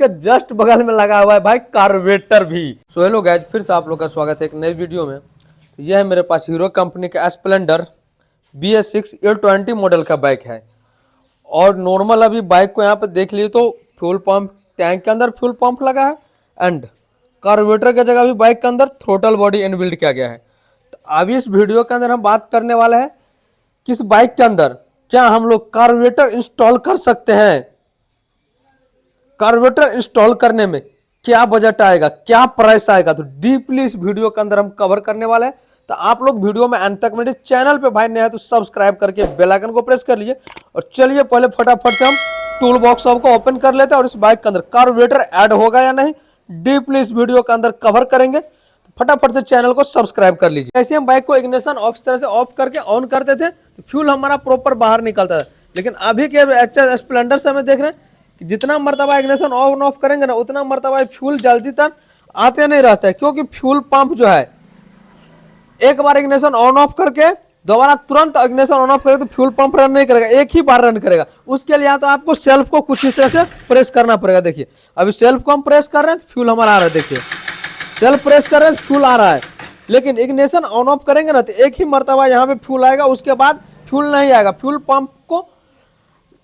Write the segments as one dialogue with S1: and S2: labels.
S1: के जस्ट बगल में लगा हुआ है भाई कार्बोरेटर भी। सो हेलो गाइस, फिर से आप लोग का स्वागत है एक नई वीडियो में। यह है मेरे पास हीरो कंपनी का स्प्लेंडर BS6 A20 मॉडल का बाइक है। और नॉर्मल अभी बाइक को यहाँ पे देख लीजिए तो फ्यूल पंप, टैंक के अंदर फ्यूल पंप लगा है एंड कार्बोरेटर की जगह भी बाइक के अंदर थ्रोटल बॉडी इनबिल्ट किया गया है। तो अभी इस वीडियो के अंदर हम बात करने वाले हैं कि इस बाइक के अंदर क्या हम लोग कार्बोरेटर इंस्टॉल कर सकते हैं, कार्बोरेटर इंस्टॉल करने में क्या बजट आएगा, क्या प्राइस आएगा। तो डीपली इस वीडियो के अंदर हम कवर करने वाले हैं। तो आप लोग वीडियो में अंत तक, मेरे चैनल पे भाई नया है तो सब्सक्राइब करके बेल आइकन को प्रेस कर लीजिए। और चलिए पहले फटाफट से हम टूल बॉक्स को ओपन कर लेते हैं और इस बाइक के अंदर कार्बोरेटर ऐड होगा या नहीं डीपली इस वीडियो के अंदर कवर करेंगे। तो फटाफट से चैनल को सब्सक्राइब कर लीजिए। ऐसे हम बाइक को इग्निशन ऑफ तरह से ऑफ करके ऑन करते थे तो फ्यूल हमारा प्रॉपर बाहर निकलता था। लेकिन अभी के एक्चुअल स्प्लेंडर से हमें देख रहे हैं कि जितना मरतबा इग्निशन ऑन ऑफ करेंगे ना उतना मरतबा फ्यूल जल्दी तक आते नहीं रहता है, क्योंकि फ्यूल पंप जो है एक बार इग्निशन ऑन ऑफ करके दोबारा तुरंत इग्निशन ऑन ऑफ करेगा तो फ्यूल पंप रन नहीं करेगा, एक ही बार रन करेगा। उसके लिए तो आपको सेल्फ को कुछ इस तरह से प्रेस करना पड़ेगा। देखिए अभी सेल्फ को हम प्रेस कर रहे हैं तो फ्यूल हमारा आ रहा है। देखिए सेल्फ प्रेस कर रहे हैं तो फ्यूल आ रहा है, लेकिन इग्निशन ऑन ऑफ करेंगे ना तो एक ही मरतबा यहाँ पे फ्यूल आएगा, उसके बाद फ्यूल नहीं आएगा। फ्यूल पंप को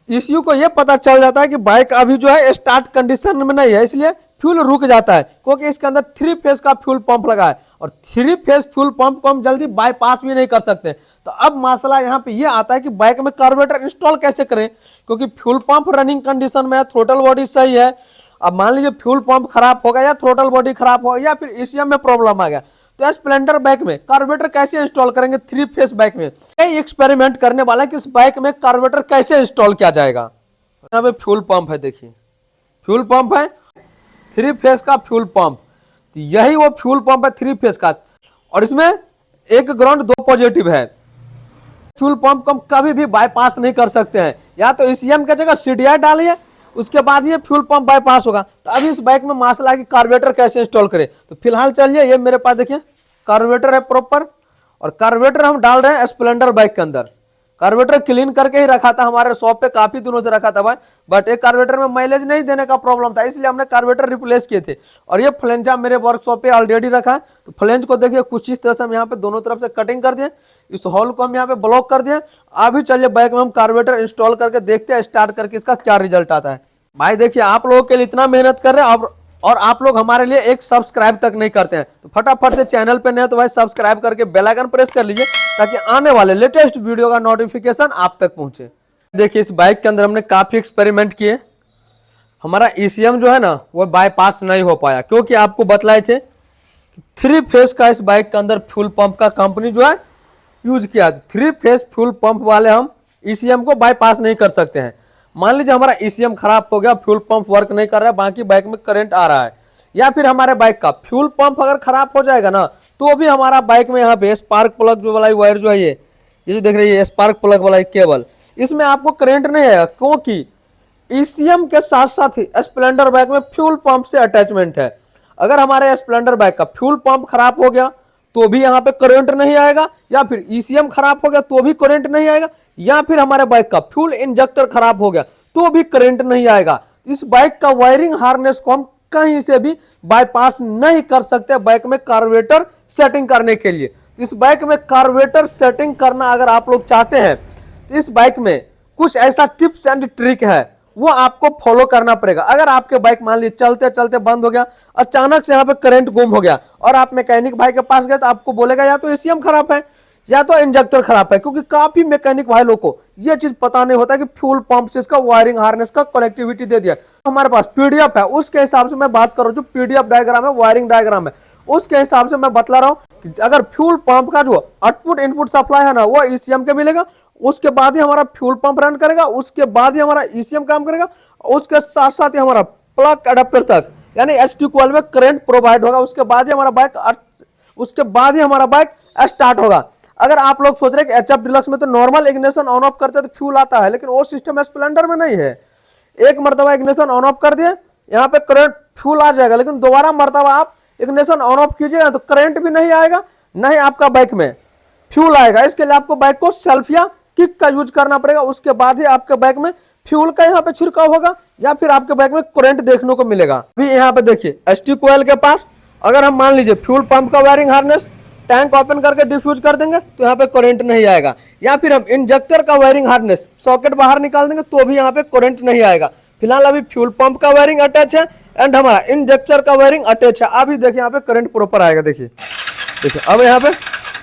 S1: इश्यू को ये पता चल जाता है कि बाइक अभी जो है स्टार्ट कंडीशन में नहीं है, इसलिए फ्यूल रुक जाता है, क्योंकि इसके अंदर 3 फेज का फ्यूल पंप लगा है। और 3 फेज फ्यूल पंप को हम जल्दी बाईपास भी नहीं कर सकते। तो अब मसला यहाँ पे ये आता है कि बाइक में कार्बोरेटर इंस्टॉल कैसे करें, क्योंकि फ्यूल पंप रनिंग कंडीशन में है, थ्रोटल बॉडी सही है। अब मान लीजिए फ्यूल पंप खराब हो गया या थ्रोटल बॉडी खराब हो गया या फिर ECM में प्रॉब्लम आ गया, तो स्प्लेंडर बाइक में कार्बोरेटर कैसे इंस्टॉल करेंगे 3 फेज बाइक में। यही एक्सपेरिमेंट करने वाला है कि इस बाइक में कार्बोरेटर कैसे इंस्टॉल किया जाएगा। यहाँ पे फ्यूल पंप है, देखिए फ्यूल पंप है 3 फेज का फ्यूल पंप। तो यही वो फ्यूल पंप है 3 फेज का, और इसमें 1 ग्राउंड 2 पॉजिटिव है। फ्यूल पंप को हम कभी भी बाईपास नहीं कर सकते हैं, या तो ECM की जगह CDI डालिए, उसके बाद ये फ्यूल पंप बाईपास होगा। तो अभी इस बाइक में मसला है कि कार्बोरेटर कैसे इंस्टॉल करें। तो फिलहाल चलिए, ये मेरे पास देखिए कार्बोरेटर है प्रॉपर, और कार्बोरेटर हम डाल रहे हैं स्प्लेंडर बाइक के अंदर। कार्बोरेटर क्लीन करके ही रखा था, हमारे शॉप पे काफी दिनों से रखा था भाई, बट एक कार्बोरेटर में माइलेज नहीं देने का प्रॉब्लम था, इसलिए हमने कार्बोरेटर रिप्लेस किए थे। और ये फ्लेंजा मेरे वर्कशॉप पे ऑलरेडी रखा है। तो फ्लेंज को देखिए कुछ इस तरह से हम यहाँ पे दोनों तरफ से कटिंग कर दिए, इस होल को हम यहाँ पे ब्लॉक कर दिए। अभी चलिए बाइक में हम कार्बोरेटर इंस्टॉल करके देखते हैं स्टार्ट करके इसका क्या रिजल्ट आता है। भाई देखिए आप लोगों के लिए इतना मेहनत कर रहे हैं और आप लोग हमारे लिए एक सब्सक्राइब तक नहीं करते हैं। तो फटाफट से चैनल पे नए तो भाई सब्सक्राइब करके बेल आइकन प्रेस कर लीजिए, ताकि आने वाले लेटेस्ट वीडियो का नोटिफिकेशन आप तक पहुंचे। देखिए इस बाइक के अंदर हमने काफी एक्सपेरिमेंट किए। हमारा ECM जो है ना वो बाईपास नहीं हो पाया, क्योंकि आपको बतलाए थे 3 फेज का इस बाइक के अंदर फ्यूल पंप का कंपनी जो है यूज किया। 3 फेज फ्यूल पंप वाले हम ECM को बाईपास नहीं कर सकते हैं। मान लीजिए हमारा ECM खराब हो गया, फ्यूल पंप वर्क नहीं कर रहा है, बाकी बाइक में करंट आ रहा है, या फिर हमारे बाइक का फ्यूल पंप अगर खराब हो जाएगा ना तो भी हमारा बाइक में यहाँ पे स्पार्क प्लग जो वाला वायर जो है ये जो देख रही है स्पार्क प्लग वाला केबल, इसमें आपको करंट नहीं आएगा, क्योंकि ECM के साथ साथ ही स्प्लेंडर बाइक में फ्यूल पंप से अटैचमेंट है। अगर हमारे स्प्लेंडर बाइक का फ्यूल पंप खराब हो गया तो भी यहाँ पे करंट नहीं आएगा, या फिर ECM खराब हो गया तो भी करंट नहीं आएगा, या फिर हमारे बाइक का फ्यूल इंजेक्टर खराब हो गया तो भी करंट नहीं आएगा। इस बाइक का वायरिंग हार्नेस को हम कहीं से भी बाईपास नहीं कर सकते बाइक में कार्बोरेटर सेटिंग करने के लिए। इस बाइक में कार्बोरेटर सेटिंग करना अगर आप लोग चाहते हैं तो इस बाइक में कुछ ऐसा टिप्स एंड ट्रिक है, वो आपको फॉलो करना पड़ेगा। अगर आपके बाइक मान लीजिए चलते चलते बंद हो गया, अचानक से यहाँ पे करंट गुम हो गया और आप मैकेनिक भाई के पास गए, तो आपको बोलेगा या तो ECM खराब है या तो इंजेक्टर खराब है, क्योंकि काफी मैकेनिक भाई लोग को ये चीज पता नहीं होता कि फ्यूल पंप से इसका वायरिंग हार्नेस का कनेक्टिविटी दे दिया। हमारे पास PDF है, उसके हिसाब से मैं बात कर रहा हूँ, जो PDF डायग्राम है, वायरिंग डायग्राम है, उसके हिसाब से मैं बतला रहा हूँ कि अगर फ्यूल पंप का जो आउटपुट इनपुट सप्लाई है ना वो ECM के मिलेगा, उसके बाद ही हमारा फ्यूल पंप रन करेगा, उसके बाद ही हमारा ECM काम करेगा, उसके साथ साथ ही हमारा प्लग अडेप्टर तक यानी ST कॉइल में करंट प्रोवाइड होगा, उसके बाद ही हमारा बाइक स्टार्ट होगा। अगर आप लोग सोच रहे हैं कि HF डिलक्स में तो नॉर्मल इग्निशन ऑन ऑफ करते तो फ्यूल आता है, लेकिन वो सिस्टम स्प्लेंडर में नहीं है। एक मरतबा इग्निशन ऑन ऑफ कर दिए, यहाँ पे करंट फ्यूल आ जाएगा, लेकिन दोबारा मरतबा आप इग्निशन ऑन ऑफ कीजिएगा तो करंट भी नहीं आएगा, नहीं आपका बाइक में फ्यूल आएगा। इसके लिए आपको बाइक को सेल्फ या किक का यूज करना पड़ेगा, उसके बाद ही आपके बाइक में फ्यूल का यहाँ पे छिड़काव होगा या फिर आपके बाइक में करंट देखने को मिलेगा। अभी यहाँ पे देखिए एसटी कोयल के पास अगर हम मान लीजिए फ्यूल पंप का वायरिंग हार्नेस टैंक ओपन करके डिफ्यूज कर देंगे तो यहाँ पे करंट नहीं आएगा, या फिर हम इंजेक्टर का वायरिंग हार्नेस सॉकेट बाहर निकाल देंगे तो भी यहाँ पे करंट नहीं आएगा। फिलहाल अभी फ्यूल पंप का वायरिंग अटैच है एंड हमारा इंजेक्टर का वायरिंग अटैच है। अभी देखिए यहाँ पे करंट प्रॉपर आएगा, देखिए अब यहाँ पे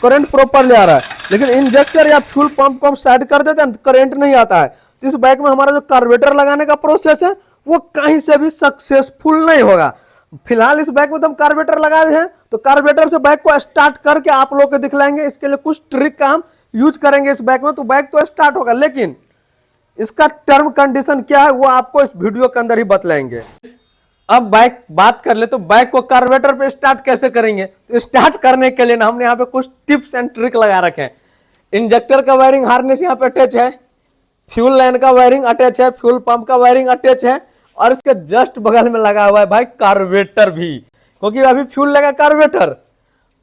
S1: करंट प्रॉपर ले आ रहा है, लेकिन इंजेक्टर या फ्यूल पंप को हम साइड कर देते हैं तो करंट नहीं आता है। तो इस बाइक में हमारा जो कार्बोरेटर लगाने का प्रोसेस है वो कहीं से भी सक्सेसफुल नहीं होगा। फिलहाल इस बाइक में तो हम कार्बोरेटर लगाए हैं, तो कार्बोरेटर से बाइक को स्टार्ट करके आप लोग को दिखलाएंगे। इसके लिए कुछ ट्रिक का हम यूज करेंगे इस बाइक में, तो बाइक तो स्टार्ट होगा, लेकिन इसका टर्म कंडीशन क्या है वो आपको इस वीडियो के अंदर ही बतलाएंगे। अब बाइक बात कर ले तो बाइक को कार्बोरेटर पे स्टार्ट कैसे करेंगे, तो स्टार्ट करने के लिए ना हमने यहाँ पे कुछ टिप्स एंड ट्रिक लगा रखे हैं। इंजेक्टर का वायरिंग हार्नेस यहाँ पे अटैच है, फ्यूल लाइन का वायरिंग अटैच है, फ्यूल पंप का वायरिंग अटैच है, और इसके जस्ट बगल में लगा हुआ है भाई कार्बोरेटर भी, क्योंकि अभी फ्यूल लगा कार्बोरेटर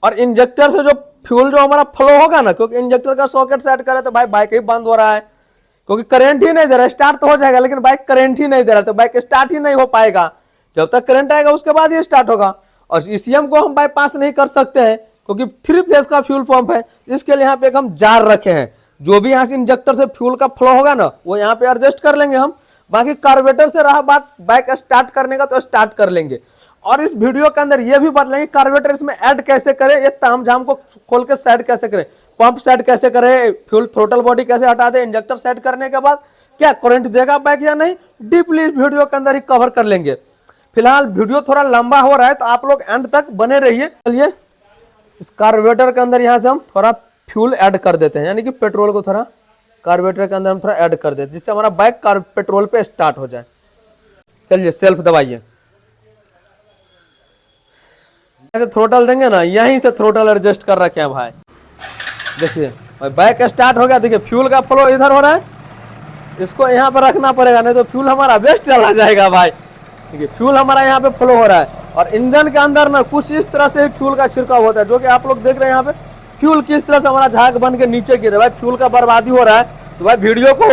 S1: और इंजेक्टर से जो फ्यूल जो हमारा फ्लो होगा ना, क्योंकि इंजेक्टर का सॉकेट सेट करे तो भाई बाइक ही बंद हो रहा है, क्योंकि करंट ही नहीं दे रहा है। स्टार्ट तो हो जाएगा लेकिन बाइक करंट ही नहीं दे रहा, तो बाइक स्टार्ट ही नहीं हो पाएगा। जब तक करंट आएगा उसके बाद ये स्टार्ट होगा। और ईसीएम को हम बाईपास नहीं कर सकते हैं क्योंकि 3 फेज का फ्यूल पंप है, इसके लिए यहाँ पे एक हम जार रखे हैं। जो भी यहाँ से इंजेक्टर से फ्यूल का फ्लो होगा ना वो यहाँ पे एडजस्ट कर लेंगे हम। बाकी कार्बोरेटर से रहा बात बाइक स्टार्ट करने का तो स्टार्ट कर लेंगे। और इस वीडियो के अंदर ये भी बतलाएंगे कार्बोरेटर इसमें ऐड कैसे करें, ये तामझाम को खोल के सेट कैसे करें, पंप सेट कैसे करें, फ्यूल थ्रोटल बॉडी कैसे हटा दें, इंजेक्टर सेट करने के बाद क्या करंट देगा बाइक या नहीं, डीपली इस वीडियो के अंदर ही कवर कर लेंगे। फिलहाल वीडियो थोड़ा लंबा हो रहा है तो आप लोग एंड तक बने रहिए। चलिए इस कार्बोरेटर के अंदर यहाँ से हम थोड़ा फ्यूल ऐड कर देते हैं, यानी कि पेट्रोल को थोड़ा कार्बोरेटर के अंदर हम थोड़ा ऐड कर देते हैं जिससे हमारा बाइक पेट्रोल पे स्टार्ट हो जाए। चलिए सेल्फ दबाइए, ऐसे थ्रोटल देंगे ना, यहीं से थ्रोटल एडजस्ट कर रखे हैं भाई। देखिए भाई बाइक स्टार्ट हो गया। देखिए फ्यूल का फ्लो इधर हो रहा है, इसको यहाँ पर रखना पड़ेगा नहीं तो फ्यूल हमारा वेस्ट चला जाएगा भाई। देखिए फ्यूल हमारा यहाँ पे फ्लो हो रहा है और इंजन के अंदर ना कुछ इस तरह से फ्यूल का छिड़काव होता है, जो कि आप लोग देख रहे हैं यहाँ पे फ्यूल किस तरह से हमारा झाग बन के नीचे गिर रहा है। भाई फ्यूल का बर्बादी हो रहा है, तो भाई वीडियो को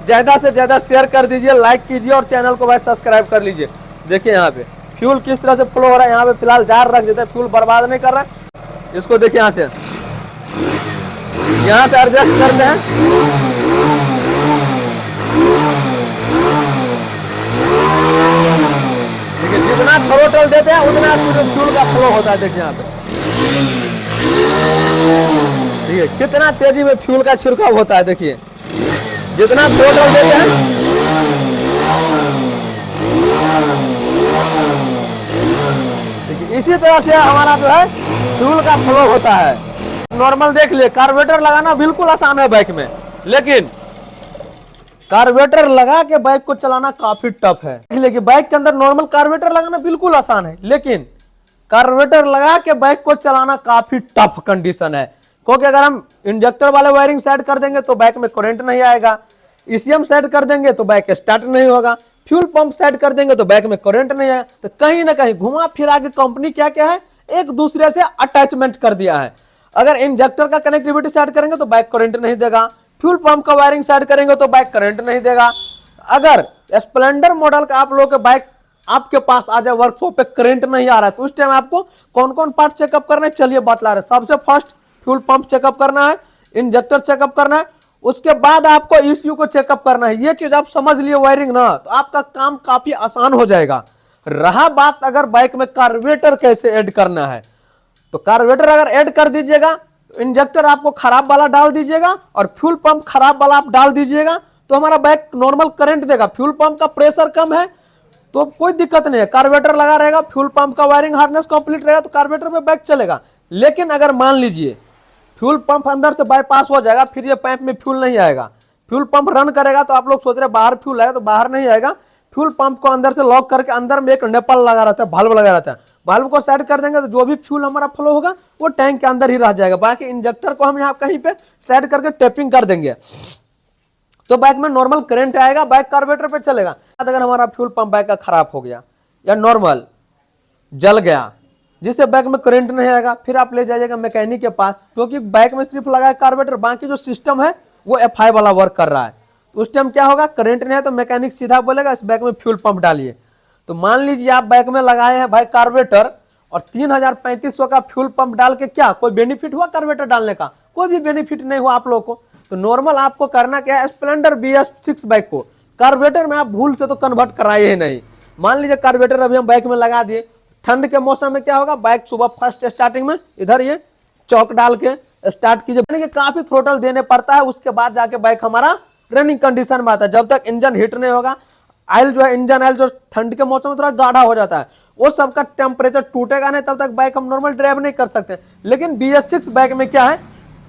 S1: ज्यादा से ज्यादा शेयर कर दीजिए, लाइक कीजिए और चैनल को भाई सब्सक्राइब कर लीजिए। देखिए यहाँ पे फ्यूल किस तरह से फ्लो हो रहा है। यहाँ पे फिलहाल जार रख देते हैं, फ्यूल बर्बाद नहीं कर रहा है। इसको देखिए यहाँ से एडजस्ट करते हैं। देखिए जितना थ्रोटल देते हैं उतना फ्यूल का फ्लो होता है। देखिए यहाँ पे देखिए कितना तेजी में फ्यूल का छिड़काव होता है। देखिए जितना थ्रोटल देते हैं देखिए इसी तरह से हमारा जो है फ्यूल का फ्लो होता है। नॉर्मल देख लिए कार्बोरेटर लगाना बिल्कुल आसान है बाइक में, लेकिन कार्बोरेटर लगा के बाइक को चलाना काफी टफ है। इसलिए कि बाइक के अंदर नॉर्मल कार्बोरेटर लगाना बिल्कुल आसान है, लेकिन कार्बोरेटर लगा के बाइक को चलाना काफी टफ कंडीशन है। क्योंकि अगर हम इंजेक्टर वाले वायरिंग सेट कर देंगे तो बाइक में करंट नहीं आएगा, ईसीएम सेट कर देंगे तो बाइक स्टार्ट नहीं होगा, फ्यूल पंप सेट कर देंगे तो बाइक में करंट नहीं आएगा। तो कहीं ना कहीं घुमा फिरा के कंपनी क्या क्या है एक दूसरे से अटैचमेंट कर दिया है। अगर इंजेक्टर का कनेक्टिविटी सेट करेंगे तो बाइक करंट नहीं देगा, फ्यूल पंप का वायरिंग सेट करेंगे तो बाइक करंट नहीं देगा। अगर स्प्लेंडर मॉडल का आप लोगों के बाइक आपके पास आ जाए वर्कशॉप पे करंट नहीं आ रहा है तो उस टाइम आपको कौन कौन पार्ट चेकअप करना है चलिए बतला रहे। सबसे फर्स्ट फ्यूल पंप चेकअप करना है, इंजेक्टर चेकअप करना है, उसके बाद आपको ईसीयू को चेकअप करना है। ये चीज आप समझ लिए वायरिंग ना, तो आपका काम काफी आसान हो जाएगा। रहा बात अगर बाइक में कार्बोरेटर कैसे ऐड करना है, तो कार्बोरेटर अगर ऐड कर दीजिएगा तो इंजेक्टर आपको खराब वाला डाल दीजिएगा और फ्यूल पंप खराब वाला आप डाल दीजिएगा तो हमारा बाइक नॉर्मल करंट देगा। फ्यूल पंप का प्रेशर कम है तो कोई दिक्कत नहीं है, कार्बोरेटर लगा रहेगा, फ्यूल पंप का वायरिंग हार्नेस कंप्लीट रहेगा तो कार्बोरेटर पे बाइक चलेगा। लेकिन अगर मान लीजिए फ्यूल पंप अंदर से बाईपास हो जाएगा, फिर ये पाइप में फ्यूल नहीं आएगा, फ्यूल पंप रन करेगा तो आप लोग सोच रहे हैं बाहर फ्यूल आएगा, तो बाहर नहीं आएगा। फ्यूल पंप को अंदर से लॉक करके अंदर में एक नेपल लगा रहता है, भाल्व लगा रहता है, भाल्व को सेट कर देंगे तो जो भी फ्यूल हमारा फ्लो होगा वो टैंक के अंदर ही रह जाएगा। बाकी इंजेक्टर को हम यहाँ कहीं पे सेट करके टेपिंग कर देंगे तो बाइक में नॉर्मल करंट आएगा, बाइक कार्बोरेटर पे चलेगा। अगर हमारा फ्यूल पंप बाइक का खराब हो गया या नॉर्मल जल गया जिससे बाइक में करंट नहीं आएगा, फिर आप ले जाइएगा मैकेनिक के पास, क्योंकि बाइक में सिर्फ लगा है कार्बोरेटर, बाकी जो सिस्टम है वो एफआई वाला वर्क कर रहा है। तो उस टाइम क्या होगा, करंट नहीं है तो मैकेनिक सीधा बोलेगा इस बाइक में फ्यूल पंप डालिए। तो मान लीजिए आप बाइक में लगाए हैं भाई कार्बोरेटर और 3000-3500 का फ्यूल पंप डाल के क्या कोई बेनिफिट हुआ कार्बोरेटर डालने का? कोई भी बेनिफिट नहीं हुआ आप लोगों को। तो नॉर्मल आपको करना क्या है, स्प्लेंडर BS6 बाइक को कार्बोरेटर में आप भूल से तो कन्वर्ट कराइए ही नहीं। मान लीजिए कार्बोरेटर अभी हम बाइक में लगा दिए, ठंड के मौसम में क्या होगा, बाइक सुबह फर्स्ट स्टार्टिंग में इधर ये चौक डाल के स्टार्ट कीजिए, यानी कि काफी थ्रोटल देने पड़ता है, उसके बाद जाके बाइक हमारा रनिंग कंडीशन में आता है। जब तक इंजन हिट नहीं होगा, ऑयल जो है इंजन ऑयल जो ठंड के मौसम में थोड़ा गाढ़ा हो जाता है, वो सबका टेम्परेचर टूटेगा नहीं, तब तक बाइक हम नॉर्मल ड्राइव नहीं कर सकते। लेकिन BS6 बाइक में क्या है,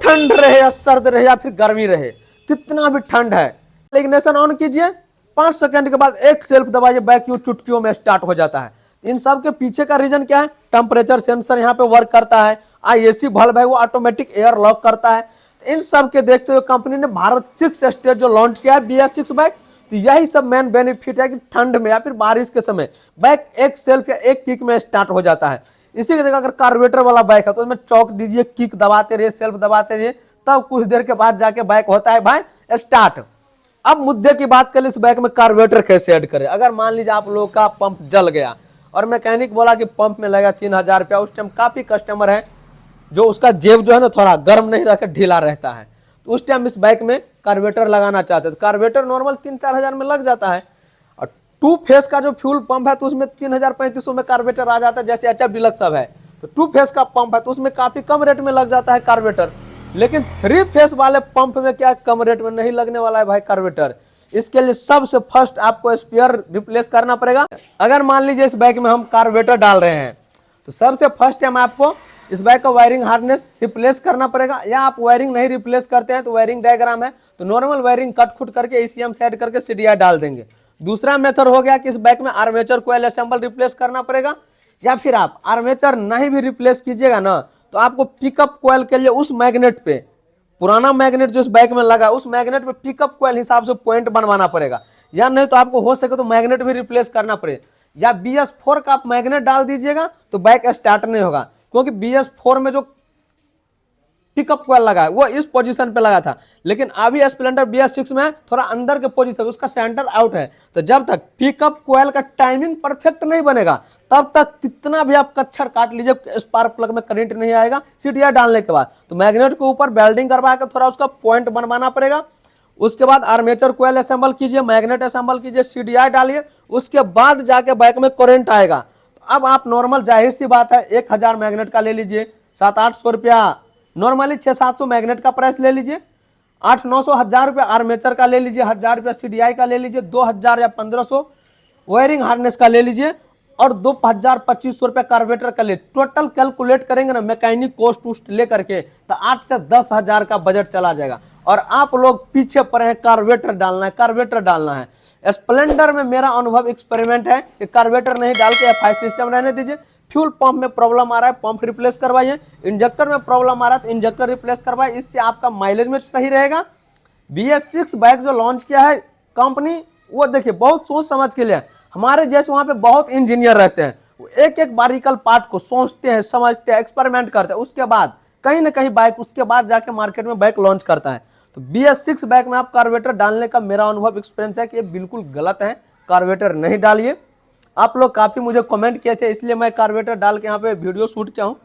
S1: ठंड रहे या सर्द रहे या फिर गर्मी रहे, कितना भी ठंड है, इग्निशन ऑन कीजिए, 5 सेकंड के बाद एक सेल्फ दबाइए, बाइक यूं चुटकियों में स्टार्ट हो जाता है। इन सब के पीछे का रीजन क्या है, टेम्परेचर सेंसर यहाँ पे वर्क करता है, AC बल्ब है वो ऑटोमेटिक एयर लॉक करता है। इन सब के देखते हुए कंपनी ने भारत 6 स्टेट जो लॉन्च किया है BS6 बाइक, तो यही सब मेन बेनिफिट है कि ठंड में या फिर बारिश के समय बाइक एक सेल्फ या एक किक में स्टार्ट हो जाता है। इसी की जगह अगर कार्बोरेटर वाला बाइक है तो उसमें चौक दीजिए, किक दबाते रहिए, सेल्फ दबाते रहिए, तब कुछ देर के बाद जाके बाइक होता है भाई स्टार्ट। अब मुद्दे की बात करें, इस बाइक में कार्बोरेटर कैसे ऐड करें। अगर मान लीजिए आप लोगों का पंप जल गया और मैकेनिक बोला कि पंप में लगा 3000 रुपया, उस टाइम काफी कस्टमर है जो उसका जेब जो है ना थोड़ा गर्म नहीं रहकर ढीला रहता है, तो उस टाइम इस बाइक में कार्बोरेटर लगाना चाहते हैं। तो कार्बोरेटर नॉर्मल 3-4 हजार में लग जाता है, और 2 फेस का जो फ्यूल पंप है तो उसमें 3000-3500 में कार्बोरेटर आ जाता है, जैसे HF डीलक्स सब है। तो 2 फेस का पंप है तो उसमें काफी कम रेट में लग जाता है कार्बोरेटर। लेकिन 3 फेस वाले पंप में क्या कम रेट में नहीं लगने वाला है भाई कार्बोरेटर। इसके लिए सबसे फर्स्ट आपको स्पेयर रिप्लेस करना पड़ेगा। अगर मान लीजिए इस बाइक में हम कार्बोरेटर डाल रहे हैं तो सबसे फर्स्ट टाइम आपको इस बाइक का वायरिंग हार्नेस रिप्लेस करना पड़ेगा, या आप वायरिंग नहीं रिप्लेस करते हैं तो वायरिंग डायग्राम है तो नॉर्मल वायरिंग कट खुट करके ECM सेट करके CDI डाल देंगे। दूसरा मेथड हो गया कि इस बाइक में आर्मेचर कोयल असेंबल रिप्लेस करना पड़ेगा, या फिर आप आर्मेचर नहीं भी रिप्लेस कीजिएगा ना तो आपको पिकअप कोयल के लिए उस मैग्नेट पे, पुराना मैग्नेट जो इस बाइक में लगा उस मैग्नेट पे पिकअप कोयल हिसाब से पॉइंट बनवाना पड़ेगा, या नहीं तो आपको हो सके तो मैग्नेट भी रिप्लेस करना पड़ेगा। या BS4 का आप मैग्नेट डाल दीजिएगा तो बाइक स्टार्ट नहीं होगा, क्योंकि BS4 में जो पिकअप कॉइल लगा है वो इस पोजीशन पे लगा था, लेकिन अभी स्प्लेंडर BS6 में थोड़ा अंदर के पोजीशन, उसका सेंटर आउट है। तो जब तक पिकअप कॉइल का टाइमिंग परफेक्ट नहीं बनेगा तब तक कितना भी आप कच्छर काट लीजिए, स्पार्क प्लग में करंट नहीं आएगा CDI डालने के बाद। तो मैग्नेट के ऊपर वेल्डिंग करवा के थोड़ा उसका पॉइंट बनवाना पड़ेगा। उसके बाद आर्मेचर कोयल असेंबल कीजिए, मैग्नेट असेंबल कीजिए, CDI डालिए, उसके बाद जाके बाइक में करंट आएगा। तो अब आप नॉर्मल जाहिर सी बात है 1000 मैग्नेट का ले लीजिए, 700-800 रुपया नॉर्मली 600-700 मैग्नेट का प्राइस ले लीजिए, 800-900 1000 रुपया आर्मेचर का ले लीजिए, 1000 रुपया CDI का ले लीजिए, 2000 या 1500 वायरिंग हार्नेस का ले लीजिए, और 2000-2500 रुपया कार्बोरेटर का ले। टोटल कैलकुलेट करेंगे ना मैकेनिक कॉस्ट वोस्ट लेकर के तो 8 से 10 हजार का बजट चला जाएगा। और आप लोग पीछे पड़े हैं कार्बोरेटर डालना है, कार्बोरेटर डालना है। स्प्लेंडर में मेरा अनुभव एक्सपेरिमेंट है कि कार्बोरेटर नहीं डाल के FI सिस्टम रहने दीजिए। फ्यूल पंप में प्रॉब्लम आ रहा है, पंप रिप्लेस करवाइए। इंजेक्टर में प्रॉब्लम आ रहा है तो इंजेक्टर रिप्लेस करवाइए, इससे आपका माइलेज में सही रहेगा। BS6 बाइक जो लॉन्च किया है कंपनी, वो देखिए बहुत सोच समझ के लिए, हमारे जैसे वहां पे बहुत इंजीनियर रहते हैं, वो एक एक बारीकल पार्ट को सोचते हैं, समझते हैं, एक्सपेरिमेंट करते हैं, उसके बाद कहीं ना कहीं बाइक उसके बाद जाके मार्केट में बाइक लॉन्च करता है। तो BS6 बाइक में आप कार्बोरेटर डालने का मेरा अनुभव एक्सपीरियंस है कि ये बिल्कुल गलत है, कार्बोरेटर नहीं डालिए। आप लोग काफी मुझे कमेंट किए थे, इसलिए मैं कार्बोरेटर डाल के यहाँ पे वीडियो शूट किया हूँ।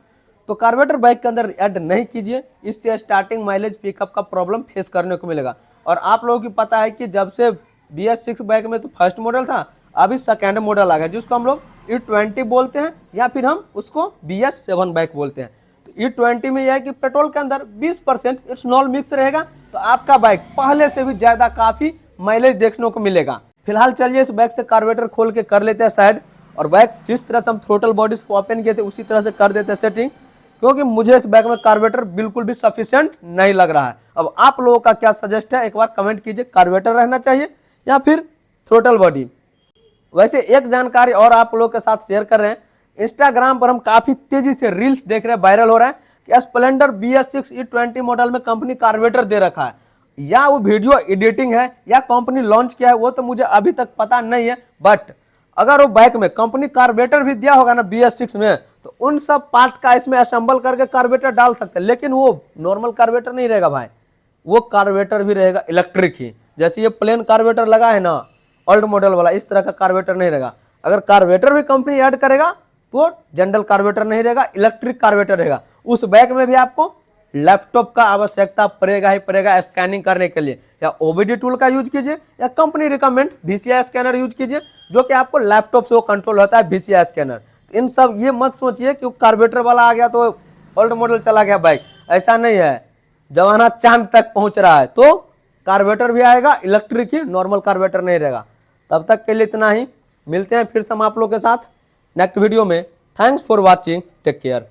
S1: तो कार्बोरेटर बाइक के अंदर ऐड नहीं कीजिए, इससे स्टार्टिंग माइलेज पिकअप का प्रॉब्लम फेस करने को मिलेगा। और आप लोगों की पता है कि जब से BS6 बाइक में तो फर्स्ट मॉडल था, अभी सेकेंड मॉडल आ गया जिसको हम लोग E20 बोलते हैं, या फिर हम उसको BS7 बाइक बोलते हैं। तो E20 में यह है कि पेट्रोल के अंदर 20% इथेनॉल मिक्स रहेगा, तो आपका बाइक पहले से भी ज्यादा काफी माइलेज देखने को मिलेगा। फिलहाल चलिए इस बाइक से कार्बोरेटर खोल के कर लेते हैं साइड, और बाइक जिस तरह से हम थ्रोटल बॉडीज को ओपन किए थे उसी तरह से कर देते हैं सेटिंग, क्योंकि मुझे इस बाइक में कार्बोरेटर बिल्कुल भी सफिशिएंट नहीं लग रहा है। अब आप लोगों का क्या सजेस्ट है, एक बार कमेंट कीजिए, कार्बोरेटर रहना चाहिए या फिर थ्रोटल बॉडी। वैसे एक जानकारी और आप लोगों के साथ शेयर कर रहे हैं, इंस्टाग्राम पर हम काफी तेजी से रील्स देख रहे हैं, वायरल हो रहा है कि स्प्लेंडर BS6 E20 मॉडल में कंपनी कार्बोरेटर दे रखा है, या वो वीडियो एडिटिंग है या कंपनी लॉन्च किया है वो तो मुझे अभी तक पता नहीं है। बट अगर वो बाइक में कंपनी कार्बोरेटर भी दिया होगा ना BS6 में, तो उन सब पार्ट का इसमें असेंबल करके कार्बोरेटर डाल सकते हैं, लेकिन वो नॉर्मल कार्बोरेटर नहीं रहेगा भाई, वो कार्बोरेटर भी रहेगा इलेक्ट्रिक ही। जैसे ये प्लेन कार्बोरेटर लगा है ना ओल्ड मॉडल वाला, इस तरह का कार्बोरेटर नहीं रहेगा। अगर कार्बोरेटर भी कंपनी ऐड करेगा तो जनरल कार्बोरेटर नहीं रहेगा, इलेक्ट्रिक कार्बोरेटर रहेगा। उस बैग में भी आपको लैपटॉप का आवश्यकता पड़ेगा ही पड़ेगा स्कैनिंग करने के लिए। या ओबीडी टूल का यूज कीजिए या company recommend VCI scanner use कीजिए, जो कि आपको लैपटॉप से वो कंट्रोल होता है VCI स्कैनर। इन सब ये मत सोचिए कि कार्बोरेटर वाला आ गया तो ओल्ड मॉडल चला गया बाइक, ऐसा नहीं है। जमाना चांद तक पहुंच रहा है तो कार्बोरेटर भी आएगा, इलेक्ट्रिक ही, नॉर्मल कार्बोरेटर नहीं रहेगा। तब तक के लिए इतना ही, मिलते हैं फिर से हम आप लोग के साथ नेक्स्ट वीडियो में। Thanks for watching, take care.